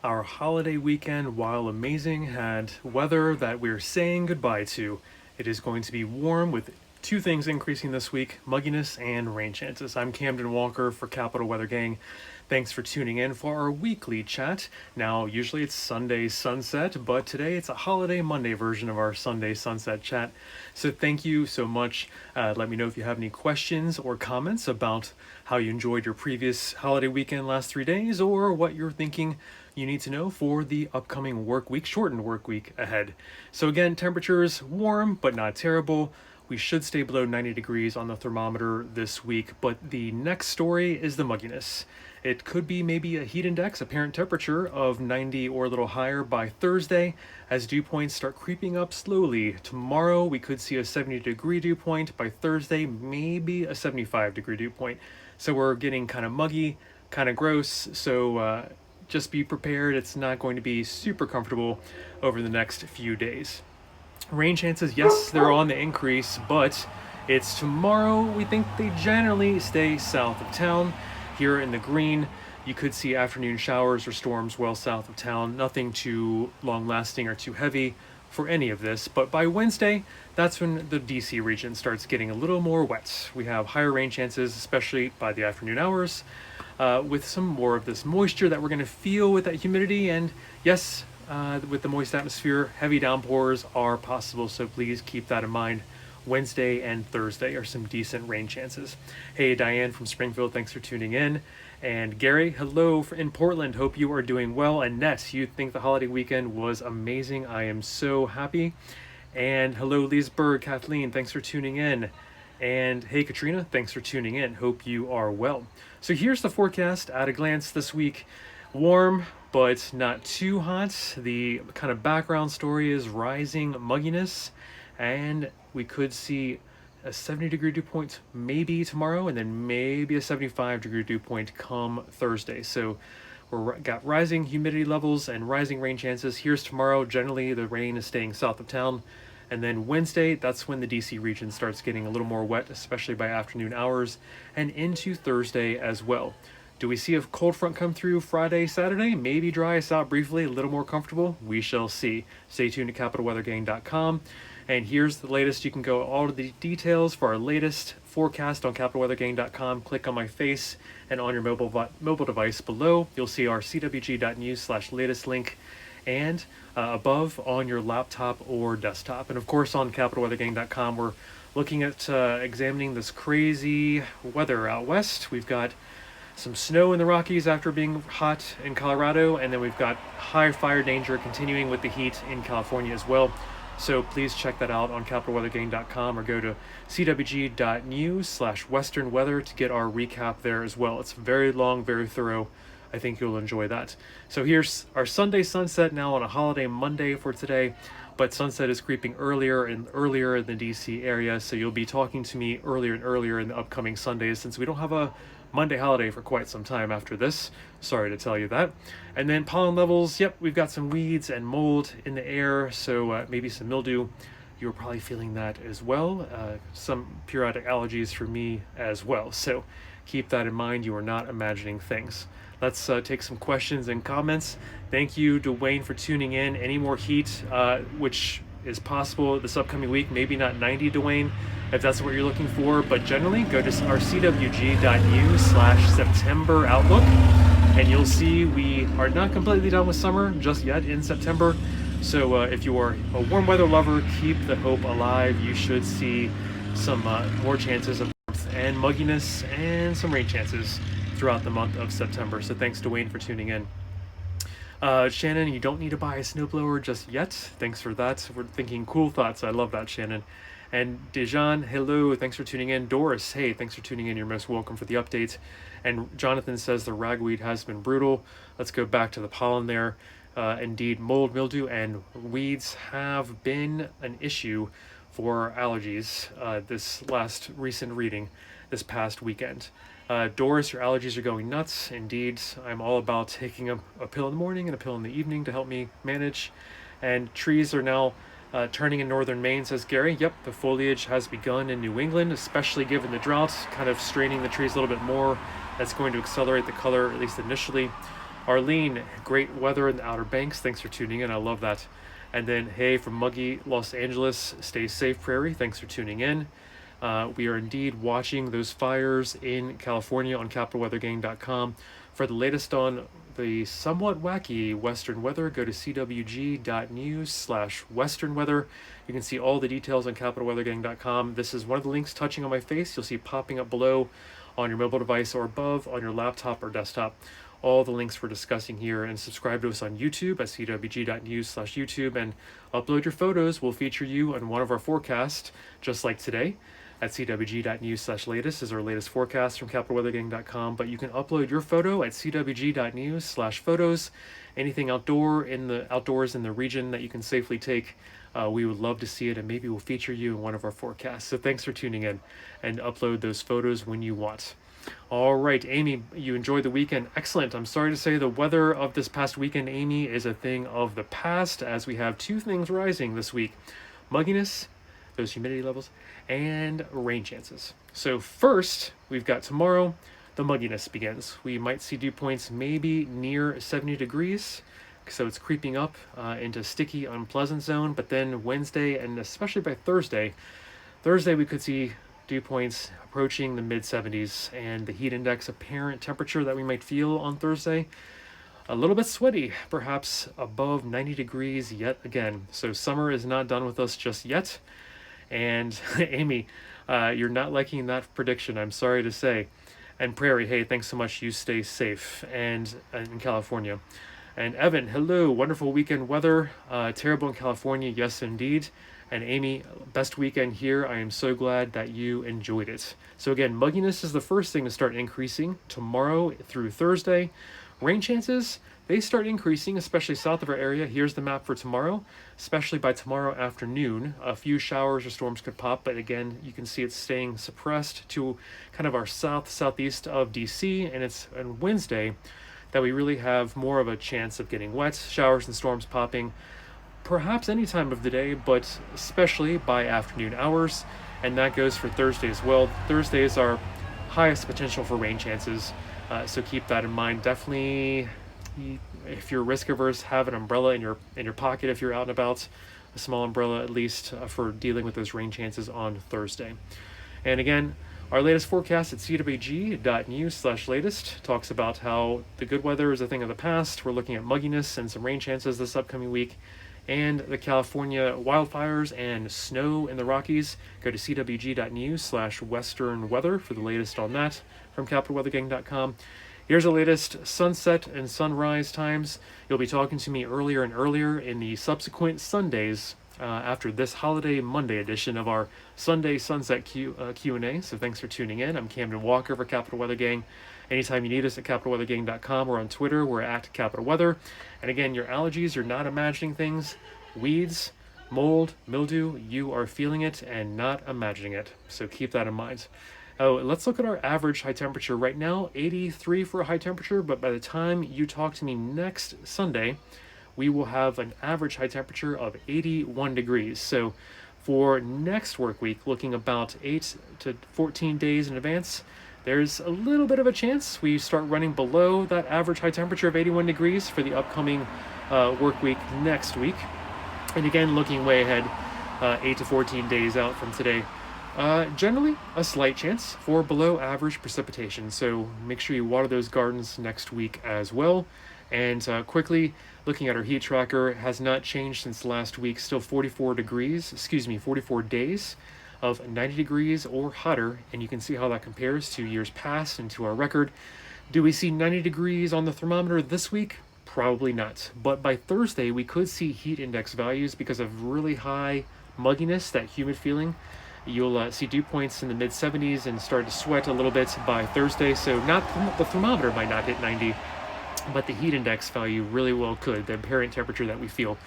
Our holiday weekend, while amazing, had weather that we're saying goodbye to. It is going to be warm with two things increasing this week: mugginess and rain chances. I'm Camden Walker for Capital Weather Gang. Thanks for tuning in for our weekly chat. Now, usually it's Sunday sunset, but today it's a holiday Monday version of our Sunday sunset chat. So thank you so much. Let me know if you have any questions or comments about how you enjoyed your previous holiday weekend last 3 days, or what you're thinking you need to know for the upcoming work week, shortened work week ahead. So again, temperatures warm but not terrible. We should stay below 90 degrees on the thermometer this week, but the next story is the mugginess. It could be maybe a heat index, apparent temperature of 90 or a little higher by Thursday as dew points start creeping up slowly. Tomorrow we could see a 70-degree dew point. By Thursday, maybe a 75-degree dew point. So we're getting kind of muggy, kind of gross, so just be prepared. It's not going to be super comfortable over the next few days. Rain chances, yes, they're on the increase, but it's tomorrow. We think they generally stay south of town. Here in the green, you could see afternoon showers or storms well south of town. Nothing too long lasting or too heavy for any of this, but by Wednesday, that's when the DC region starts getting a little more wet. We have higher rain chances, especially by the afternoon hours, with some more of this moisture that we're going to feel with that humidity. And yes, with the moist atmosphere, heavy downpours are possible, so please keep that in mind. Wednesday and Thursday are some decent rain chances. Hey, Diane from Springfield, thanks for tuning in. And Gary, hello in Portland. Hope you are doing well. Annette, you think the holiday weekend was amazing. I am so happy. And hello, Leesburg. Kathleen, thanks for tuning in. And hey, Katrina, thanks for tuning in. Hope you are well. So here's the forecast at a glance this week. Warm, but not too hot. The kind of background story is rising mugginess, and we could see a 70-degree dew point maybe tomorrow, and then maybe a 75-degree dew point come Thursday. So we're got rising humidity levels and rising rain chances. Here's tomorrow. Generally, the rain is staying south of town. And then Wednesday, that's when the DC region starts getting a little more wet, especially by afternoon hours, and into Thursday as well. Do we see a cold front come through Friday, Saturday? Maybe dry us out briefly, a little more comfortable. We shall see. Stay tuned to capitalweathergang.com. And here's the latest. You can go all of the details for our latest forecast on capitalweathergang.com. Click on my face, and on your mobile device below, you'll see our cwg.news/latest link, and above on your laptop or desktop. And of course, on capitalweathergang.com, we're looking at examining this crazy weather out west. We've got some snow in the Rockies after being hot in Colorado, and then we've got high fire danger continuing with the heat in California as well. So please check that out on capitalweathergang.com, or go to cwg.news/western weather to get our recap there as well. It's very long, very thorough. I think you'll enjoy that. So here's our Sunday sunset now on a holiday Monday for today, but sunset is creeping earlier and earlier in the DC area, so you'll be talking to me earlier and earlier in the upcoming Sundays, since we don't have a Monday holiday for quite some time after this. Sorry to tell you that. And then pollen levels, yep, we've got some weeds and mold in the air, so maybe some mildew. You're probably feeling that as well. Some periodic allergies for me as well, so keep that in mind. You are not imagining things. Let's take some questions and comments. Thank you, Dwayne, for tuning in. Any more heat, which is possible this upcoming week? Maybe not 90, Dwayne, if that's what you're looking for, but generally go to our cwg.news/September outlook, and you'll see we are not completely done with summer just yet in September. So if you are a warm weather lover, keep the hope alive. You should see some more chances of warmth and mugginess and some rain chances throughout the month of September. So thanks, Dwayne, for tuning in. Shannon, you don't need to buy a snowblower just yet. Thanks for that. We're thinking cool thoughts. I love that, Shannon. And Dejan, hello, thanks for tuning in. Doris, hey, thanks for tuning in. You're most welcome for the update. And Jonathan says the ragweed has been brutal. Let's go back to the pollen there. Indeed, mold, mildew, and weeds have been an issue for allergies this last recent reading this past weekend. Doris, your allergies are going nuts. Indeed, I'm all about taking a pill in the morning and a pill in the evening to help me manage. And trees are now turning in northern Maine, says Gary. Yep, the foliage has begun in New England, especially given the drought, kind of straining the trees a little bit more. That's going to accelerate the color, at least initially. Arlene, great weather in the Outer Banks. Thanks for tuning in. I love that. And then, hey, from muggy Los Angeles, stay safe, Prairie. Thanks for tuning in. We are indeed watching those fires in California on CapitalWeatherGang.com. For the latest on the somewhat wacky Western weather, go to cwg.news/Western weather. You can see all the details on CapitalWeatherGang.com. This is one of the links touching on my face. You'll see popping up below on your mobile device or above on your laptop or desktop. All the links we're discussing here, and subscribe to us on YouTube at cwg.news/YouTube, and upload your photos. We'll feature you on one of our forecasts, just like today at cwg.news/latest is our latest forecast from capitalweathergang.com. But you can upload your photo at cwg.news/photos. Anything outdoors in the region that you can safely take, we would love to see it, and maybe we'll feature you in one of our forecasts. So thanks for tuning in, and upload those photos when you want. All right, Amy, you enjoyed the weekend. Excellent. I'm sorry to say the weather of this past weekend, Amy, is a thing of the past, as we have two things rising this week: mugginess, those humidity levels, and rain chances. So first, we've got tomorrow, the mugginess begins. We might see dew points maybe near 70 degrees, so it's creeping up into sticky, unpleasant zone. But then Wednesday, and especially by Thursday, we could see dew points approaching the mid-70s, and the heat index apparent temperature that we might feel on Thursday, a little bit sweaty, perhaps above 90 degrees yet again. So summer is not done with us just yet. And Amy, you're not liking that prediction, I'm sorry to say. And Prairie, hey, thanks so much. You stay safe, and in California. And Evan, hello, wonderful weekend weather. Terrible in California, yes indeed. And Amy, best weekend here. I am so glad that you enjoyed it. So again, mugginess is the first thing to start increasing tomorrow through Thursday. Rain chances, they start increasing, especially south of our area. Here's the map for tomorrow, especially by tomorrow afternoon. A few showers or storms could pop, but again, you can see it's staying suppressed to kind of our southeast of DC, and it's on Wednesday that we really have more of a chance of getting wet, showers and storms popping, perhaps any time of the day, but especially by afternoon hours. And that goes for Thursday as well. Thursday is our highest potential for rain chances, so keep that in mind. Definitely, if you're risk averse, have an umbrella in your pocket if you're out and about, a small umbrella at least, for dealing with those rain chances on Thursday. And again, our latest forecast at cwg.news/latest talks about how the good weather is a thing of the past. We're looking at mugginess and some rain chances this upcoming week, and the California wildfires and snow in the Rockies. Go to cwg.news/western weather for the latest on that from capitalweathergang.com. Here's the latest sunset and sunrise times. You'll be talking to me earlier and earlier in the subsequent Sundays after this holiday Monday edition of our Sunday Sunset Q&A. So thanks for tuning in. I'm Camden Walker for Capital Weather Gang. Anytime you need us at capitalweathergang.com or on Twitter, we're at Capital Weather. And again, your allergies, you're not imagining things. Weeds, mold, mildew, you are feeling it and not imagining it. So keep that in mind. Oh, let's look at our average high temperature right now, 83 for a high temperature, but by the time you talk to me next Sunday, we will have an average high temperature of 81 degrees. So for next work week, looking about 8 to 14 days in advance, there's a little bit of a chance we start running below that average high temperature of 81 degrees for the upcoming work week next week. And again, looking way ahead, 8 to 14 days out from today, generally a slight chance for below average precipitation. So make sure you water those gardens next week as well. And quickly looking at our heat tracker, has not changed since last week. Still 44 days of 90 degrees or hotter. And you can see how that compares to years past and to our record. Do we see 90 degrees on the thermometer this week? Probably not. But by Thursday, we could see heat index values because of really high mugginess, that humid feeling. You'll see dew points in the mid-70s and start to sweat a little bit by Thursday. So the thermometer might not hit 90, but the heat index value really well could, the apparent temperature that we feel.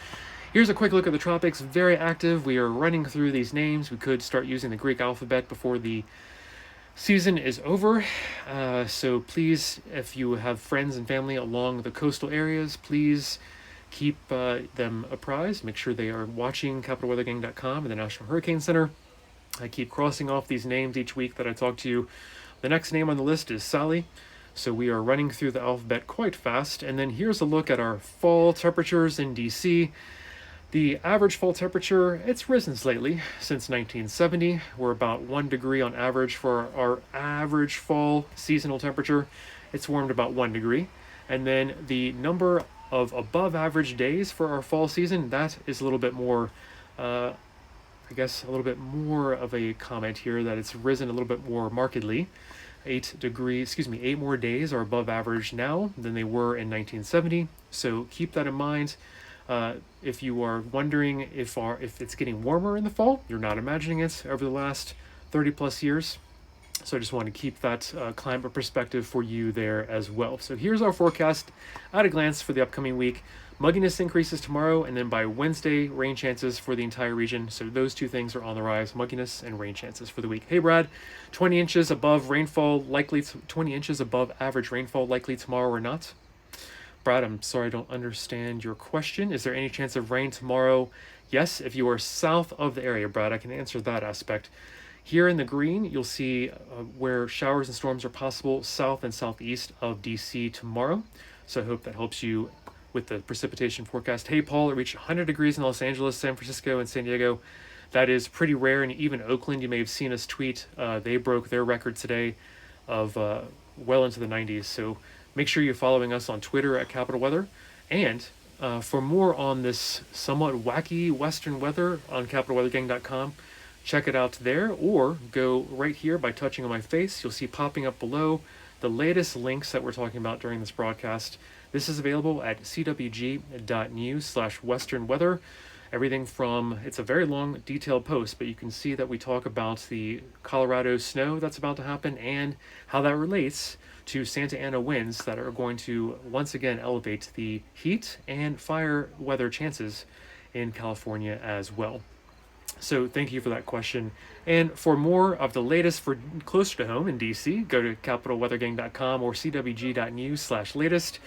Here's a quick look at the tropics. Very active. We are running through these names. We could start using the Greek alphabet before the season is over. So please, if you have friends and family along the coastal areas, please keep them apprised. Make sure they are watching capitalweathergang.com and the National Hurricane Center. I keep crossing off these names each week that I talk to you. The next name on the list is Sally. So we are running through the alphabet quite fast. And then here's a look at our fall temperatures in DC. The average fall temperature, it's risen slightly since 1970. We're about 1 degree on average for our average fall seasonal temperature. It's warmed about 1 degree. And then the number of above average days for our fall season, that is a little bit more, I guess, a little bit more of a comment here that it's risen a little bit more markedly. 8 more days are above average now than they were in 1970. So keep that in mind. If you are wondering if it's getting warmer in the fall, you're not imagining it over the last 30 plus years. So I just want to keep that climate perspective for you there as well. So here's our forecast at a glance for the upcoming week. Mugginess increases tomorrow, and then by Wednesday, rain chances for the entire region. So those two things are on the rise, mugginess and rain chances for the week. Hey Brad, 20 inches above rainfall likely, 20 inches above average rainfall likely tomorrow or not? Brad, I'm sorry, I don't understand your question. Is there any chance of rain tomorrow? Yes, if you are south of the area, Brad, I can answer that aspect. Here in the green, you'll see where showers and storms are possible south and southeast of DC tomorrow. So I hope that helps you with the precipitation forecast. Hey, Paul, it reached 100 degrees in Los Angeles, San Francisco, and San Diego. That is pretty rare, and even Oakland, you may have seen us tweet. They broke their record today of well into the 90s. So make sure you're following us on Twitter at Capital Weather. And for more on this somewhat wacky Western weather on CapitalWeatherGang.com, check it out there, or go right here by touching on my face. You'll see popping up below the latest links that we're talking about during this broadcast. This is available at cwg.news/Western weather. Everything from, it's a very long detailed post, but you can see that we talk about the Colorado snow that's about to happen and how that relates to Santa Ana winds that are going to once again elevate the heat and fire weather chances in California as well. So thank you for that question. And for more of the latest for closer to home in DC, go to capitalweathergang.com or cwg.news/latest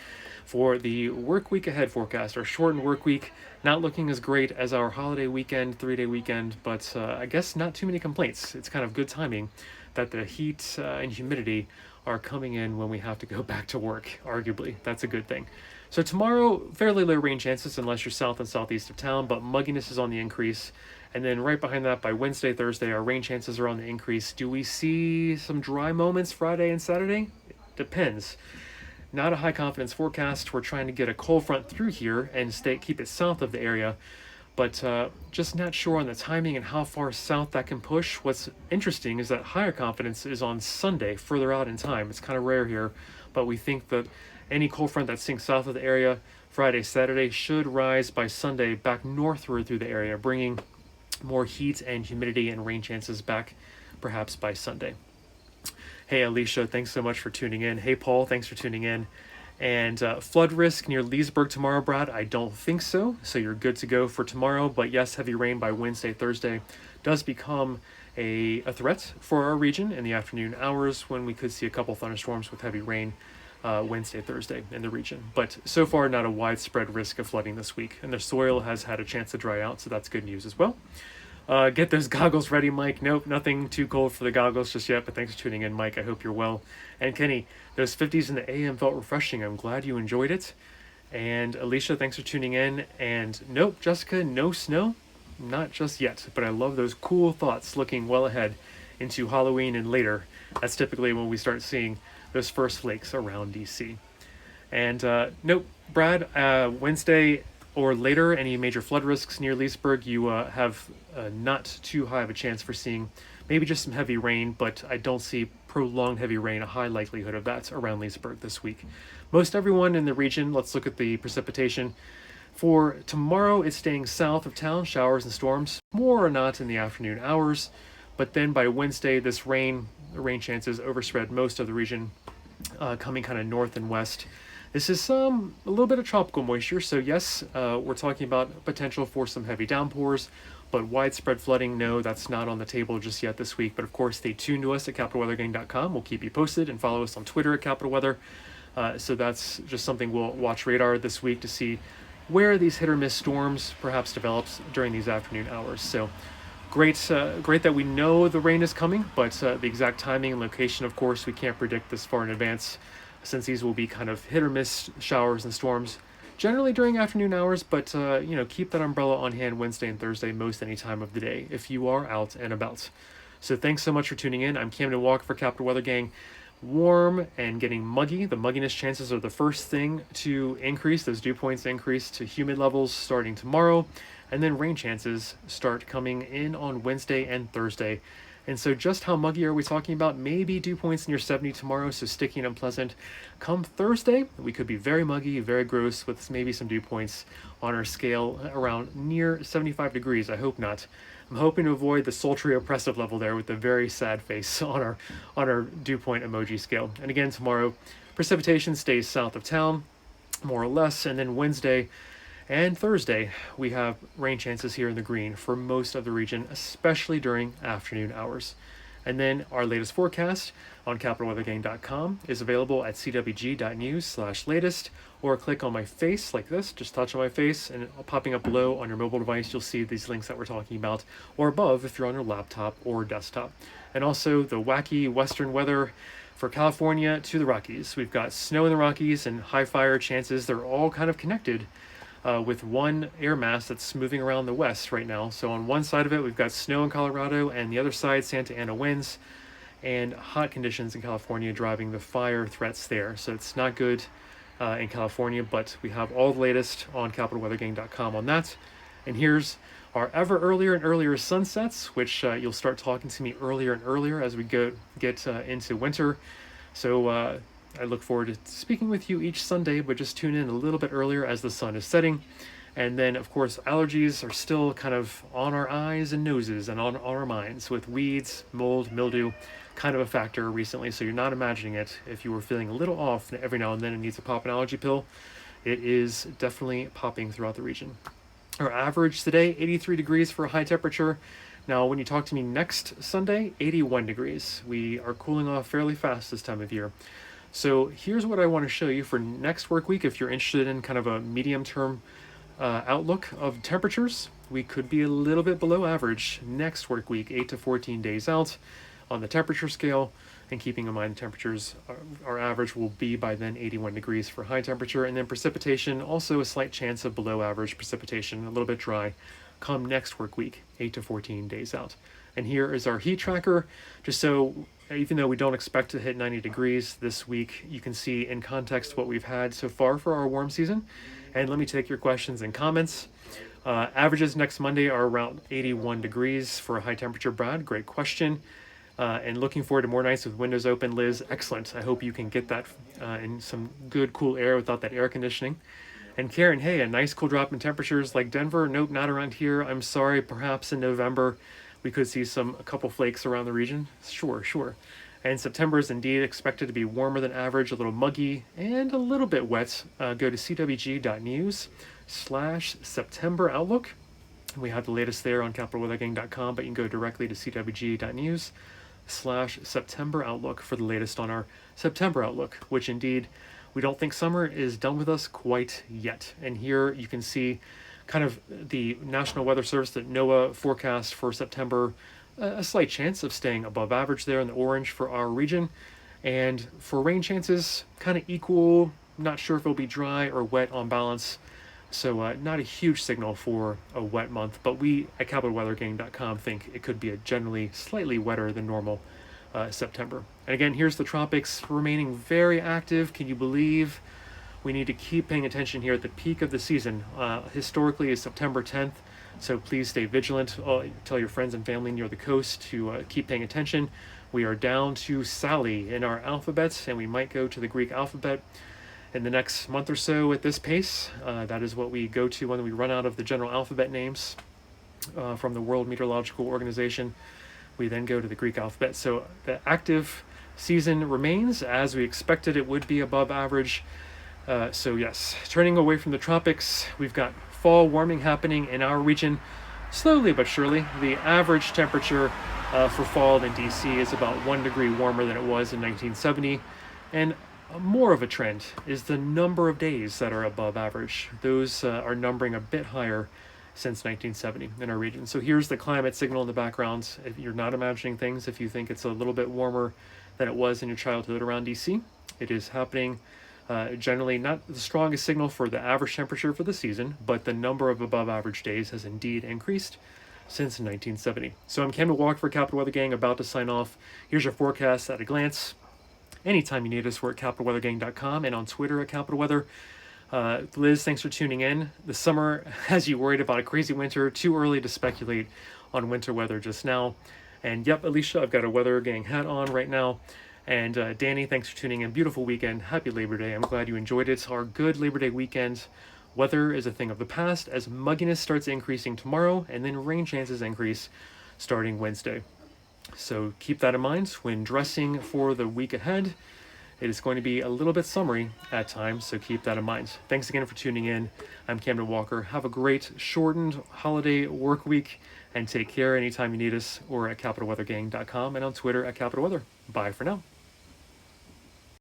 for the work week ahead forecast. Our shortened work week, not looking as great as our holiday weekend, 3-day weekend, but I guess not too many complaints. It's kind of good timing that the heat and humidity are coming in when we have to go back to work, arguably. That's a good thing. So tomorrow, fairly low rain chances unless you're south and southeast of town, but mugginess is on the increase. And then right behind that, by Wednesday, Thursday, our rain chances are on the increase. Do we see some dry moments Friday and Saturday? It depends. Not a high confidence forecast. We're trying to get a cold front through here and keep it south of the area, but just not sure on the timing and how far south that can push. What's interesting is that higher confidence is on Sunday, further out in time. It's kind of rare here, but we think that any cold front that sinks south of the area Friday, Saturday should rise by Sunday back northward through the area, bringing more heat and humidity and rain chances back perhaps by Sunday. Hey, Alicia, thanks so much for tuning in. Hey, Paul, thanks for tuning in. And flood risk near Leesburg tomorrow, Brad? I don't think so. So you're good to go for tomorrow. But yes, heavy rain by Wednesday, Thursday does become a threat for our region in the afternoon hours when we could see a couple thunderstorms with heavy rain Wednesday, Thursday in the region. But so far, not a widespread risk of flooding this week. And the soil has had a chance to dry out, so that's good news as well. Get those goggles ready, Mike. Nope, nothing too cold for the goggles just yet, but thanks for tuning in, Mike. I hope you're well. And Kenny, those 50s in the AM felt refreshing. I'm glad you enjoyed it. And Alicia, thanks for tuning in. And nope, Jessica, no snow. Not just yet, but I love those cool thoughts looking well ahead into Halloween and later. That's typically when we start seeing those first flakes around DC. And nope, Brad, Wednesday or later, any major flood risks near Leesburg, you have not too high of a chance for seeing maybe just some heavy rain, but I don't see prolonged heavy rain, a high likelihood of that around Leesburg this week. Most everyone in the region, let's look at the precipitation. For tomorrow, it's staying south of town, showers and storms, more or not in the afternoon hours, but then by Wednesday, the rain chances overspread most of the region, coming kind of north and west. This is a little bit of tropical moisture, so yes, we're talking about potential for some heavy downpours, but widespread flooding, no, that's not on the table just yet this week. But of course, stay tuned to us at CapitalWeatherGang.com. We'll keep you posted, and follow us on Twitter at Capital Weather. So that's just something we'll watch radar this week to see where these hit or miss storms perhaps develops during these afternoon hours. So great that we know the rain is coming, but the exact timing and location, of course, we can't predict this far in advance. since these will be kind of hit or miss showers and storms, generally during afternoon hours, but keep that umbrella on hand Wednesday and Thursday most any time of the day if you are out and about. So thanks so much for tuning in. I'm Camden Walker for Capital Weather Gang. Warm and getting muggy. The mugginess chances are the first thing to increase. Those dew points increase to humid levels starting tomorrow. And then rain chances start coming in on Wednesday and Thursday. And so just how muggy are we talking about? Maybe dew points in your 70 tomorrow, so sticky and unpleasant. Come Thursday, we could be very muggy, very gross, with maybe some dew points on our scale around near 75 degrees. I hope not. I'm hoping to avoid the sultry oppressive level there with the very sad face on our dew point emoji scale. And again, tomorrow, precipitation stays south of town, more or less, and then Wednesday and Thursday, we have rain chances here in the green for most of the region, especially during afternoon hours. And then our latest forecast on capitalweathergang.com is available at cwg.news/latest, or click on my face like this, just touch on my face, and popping up below on your mobile device, you'll see these links that we're talking about, or above if you're on your laptop or desktop. And also the wacky western weather for California to the Rockies. We've got snow in the Rockies and high fire chances. They're all kind of connected with one air mass that's moving around the west right now. So on one side of it, we've got snow in Colorado, and the other side, Santa Ana winds and hot conditions in California driving the fire threats there. So it's not good in California, but we have all the latest on capitalweathergang.com on that. And here's our ever earlier and earlier sunsets, which you'll start talking to me earlier and earlier as we get into winter. So I look forward to speaking with you each Sunday, but just tune in a little bit earlier as the sun is setting. And then, of course, allergies are still kind of on our eyes and noses and on our minds, with weeds, mold, mildew, kind of a factor recently. So you're not imagining it. If you were feeling a little off every now and then and needs to pop an allergy pill, it is definitely popping throughout the region. Our average today, 83 degrees for a high temperature. Now, when you talk to me next Sunday, 81 degrees. We are cooling off fairly fast this time of year. So here's what I want to show you for next work week. If you're interested in kind of a medium-term outlook of temperatures, we could be a little bit below average next work week, 8 to 14 days out on the temperature scale. And keeping in mind temperatures, our average will be by then 81 degrees for high temperature. And then precipitation, also a slight chance of below average precipitation, a little bit dry, come next work week, 8 to 14 days out. And here is our heat tracker, just so even though we don't expect to hit 90 degrees this week, you can see in context what we've had so far for our warm season. And let me take your questions and comments. Averages next Monday are around 81 degrees for a high temperature. Brad, great question. And looking forward to more nights with windows open. Liz, excellent. I hope you can get that in some good cool air without that air conditioning. And Karen, hey, a nice cool drop in temperatures like Denver. Nope, not around here. I'm sorry, perhaps in November we could see a couple flakes around the region. Sure. And September is indeed expected to be warmer than average, a little muggy, and a little bit wet. Go to cwg.news/September outlook. We have the latest there on capitalweathergang.com, but you can go directly to cwg.news/September outlook for the latest on our September outlook, which indeed we don't think summer is done with us quite yet. And here you can see kind of the National Weather Service, that NOAA forecast for September, a slight chance of staying above average there in the orange for our region. And for rain chances, kind of equal, not sure if it'll be dry or wet on balance. So not a huge signal for a wet month, but we at capitalweathergang.com think it could be a generally slightly wetter than normal September. And again, here's the tropics remaining very active. Can you believe? We need to keep paying attention here at the peak of the season. Historically is September 10th, so please stay vigilant. Tell your friends and family near the coast to keep paying attention. We are down to Sally in our alphabet, and we might go to the Greek alphabet in the next month or so at this pace. That is what we go to when we run out of the general alphabet names from the World Meteorological Organization. We then go to the Greek alphabet. So the active season remains as we expected it would be, above average. So yes, turning away from the tropics, we've got fall warming happening in our region, slowly but surely. The average temperature for fall in DC is about 1 degree warmer than it was in 1970. And more of a trend is the number of days that are above average. Those are numbering a bit higher since 1970 in our region. So here's the climate signal in the background. If you're not imagining things, if you think it's a little bit warmer than it was in your childhood around DC, It is happening generally not the strongest signal for the average temperature for the season, but the number of above average days has indeed increased since 1970. So I'm Campbell Walker for Capital Weather Gang, about to sign off. Here's your forecast at a glance. Anytime you need us, we're at capitalweathergang.com and on Twitter at Capital Weather. Liz, thanks for tuning in. The summer has you worried about a crazy winter. Too early to speculate on winter weather just now. And yep, Alicia, I've got a Weather Gang hat on right now. And Danny, thanks for tuning in. Beautiful weekend. Happy Labor Day. I'm glad you enjoyed it. Our good Labor Day weekend. Weather is a thing of the past as mugginess starts increasing tomorrow, and then rain chances increase starting Wednesday. So keep that in mind when dressing for the week ahead. It is going to be a little bit summery at times, so keep that in mind. Thanks again for tuning in. I'm Camden Walker. Have a great shortened holiday work week, and take care anytime you need us. Or at capitalweathergang.com and on Twitter at Capital Weather. Bye for now.